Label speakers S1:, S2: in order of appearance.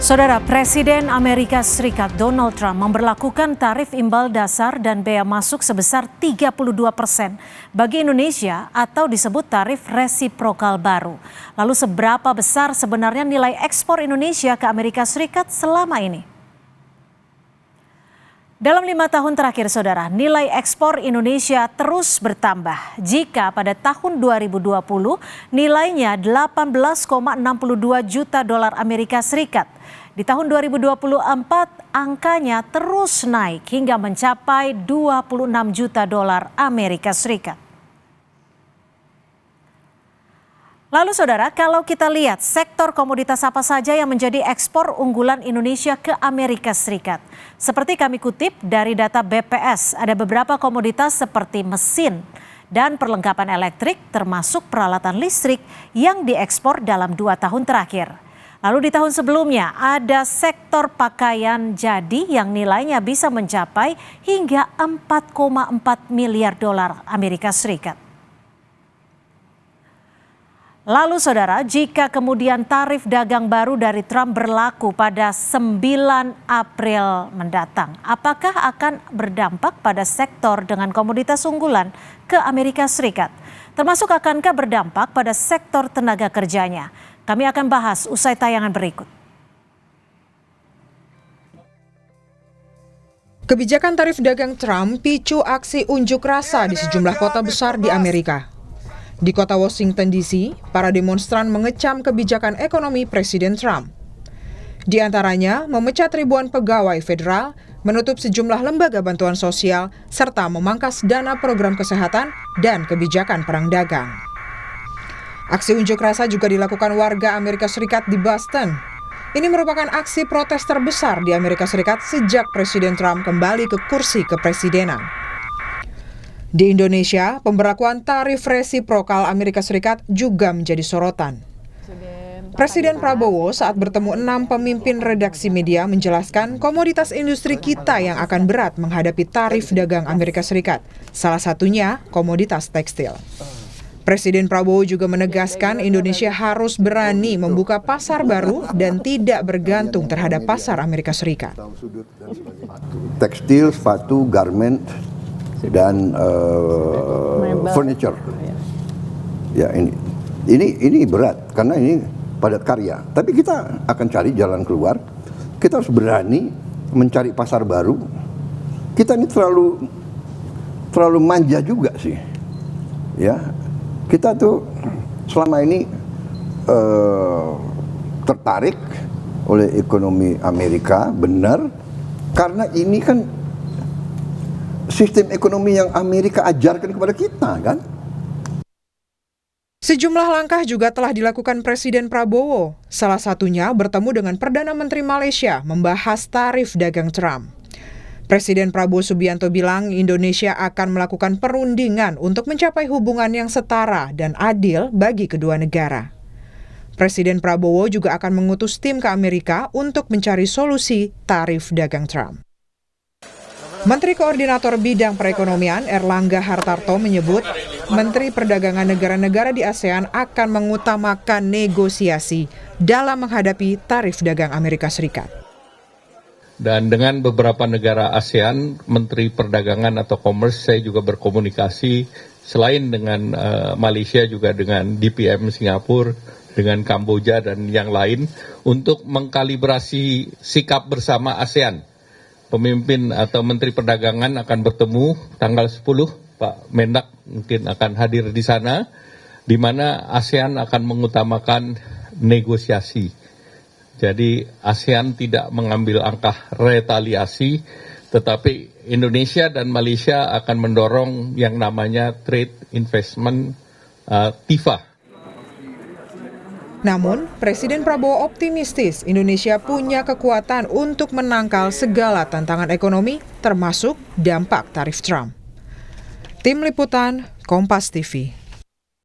S1: Saudara, Presiden Amerika Serikat Donald Trump memberlakukan tarif imbal dasar dan bea masuk sebesar 32% bagi Indonesia atau disebut tarif resiprokal baru. Lalu seberapa besar sebenarnya nilai ekspor Indonesia ke Amerika Serikat selama ini? Dalam 5 tahun terakhir, saudara, nilai ekspor Indonesia terus bertambah. Jika pada tahun 2020 nilainya 18,62 juta dolar Amerika Serikat. Di tahun 2024 angkanya terus naik hingga mencapai 26 juta dolar Amerika Serikat. Lalu saudara, kalau kita lihat sektor komoditas apa saja yang menjadi ekspor unggulan Indonesia ke Amerika Serikat. Seperti kami kutip dari data BPS, ada beberapa komoditas seperti mesin dan perlengkapan elektrik termasuk peralatan listrik yang diekspor dalam 2 tahun terakhir. Lalu di tahun sebelumnya ada sektor pakaian jadi yang nilainya bisa mencapai hingga 4,4 miliar dolar Amerika Serikat. Lalu saudara, jika kemudian tarif dagang baru dari Trump berlaku pada 9 April mendatang, apakah akan berdampak pada sektor dengan komoditas unggulan ke Amerika Serikat? Termasuk akankah berdampak pada sektor tenaga kerjanya? Kami akan bahas usai tayangan berikut.
S2: Kebijakan tarif dagang Trump picu aksi unjuk rasa di sejumlah kota besar di Amerika. Di kota Washington DC, para demonstran mengecam kebijakan ekonomi Presiden Trump. Di antaranya, memecat ribuan pegawai federal, menutup sejumlah lembaga bantuan sosial, serta memangkas dana program kesehatan dan kebijakan perang dagang. Aksi unjuk rasa juga dilakukan warga Amerika Serikat di Boston. Ini merupakan aksi protes terbesar di Amerika Serikat sejak Presiden Trump kembali ke kursi kepresidenan. Di Indonesia, pemberlakuan tarif resiprokal Amerika Serikat juga menjadi sorotan. Presiden Prabowo saat bertemu 6 pemimpin redaksi media menjelaskan komoditas industri kita yang akan berat menghadapi tarif dagang Amerika Serikat, salah satunya komoditas tekstil. Presiden Prabowo juga menegaskan Indonesia harus berani membuka pasar baru dan tidak bergantung terhadap pasar Amerika Serikat.
S3: Tekstil, sepatu, garment, dan furniture. Ya, ini berat karena ini padat karya. Tapi kita akan cari jalan keluar. Kita harus berani mencari pasar baru. Kita ini terlalu manja juga sih. Ya, kita tuh selama ini tertarik oleh ekonomi Amerika, benar, karena ini kan sistem ekonomi yang Amerika ajarkan kepada kita, kan?
S2: Sejumlah langkah juga telah dilakukan Presiden Prabowo. Salah satunya bertemu dengan Perdana Menteri Malaysia membahas tarif dagang Trump. Presiden Prabowo Subianto bilang Indonesia akan melakukan perundingan untuk mencapai hubungan yang setara dan adil bagi kedua negara. Presiden Prabowo juga akan mengutus tim ke Amerika untuk mencari solusi tarif dagang Trump. Menteri Koordinator Bidang Perekonomian Erlangga Hartarto menyebut Menteri Perdagangan negara-negara di ASEAN akan mengutamakan negosiasi dalam menghadapi tarif dagang Amerika Serikat.
S4: Dan dengan beberapa negara ASEAN, Menteri Perdagangan atau Commerce saya juga berkomunikasi selain dengan Malaysia juga dengan DPM Singapura, dengan Kamboja dan yang lain untuk mengkalibrasi sikap bersama ASEAN. Pemimpin atau Menteri Perdagangan akan bertemu tanggal 10, Pak Mendak mungkin akan hadir di sana, di mana ASEAN akan mengutamakan negosiasi. Jadi ASEAN tidak mengambil langkah retaliasi, tetapi Indonesia dan Malaysia akan mendorong yang namanya trade investment TIFA.
S2: Namun, Presiden Prabowo optimistis Indonesia punya kekuatan untuk menangkal segala tantangan ekonomi, termasuk dampak tarif Trump. Tim Liputan, Kompas TV.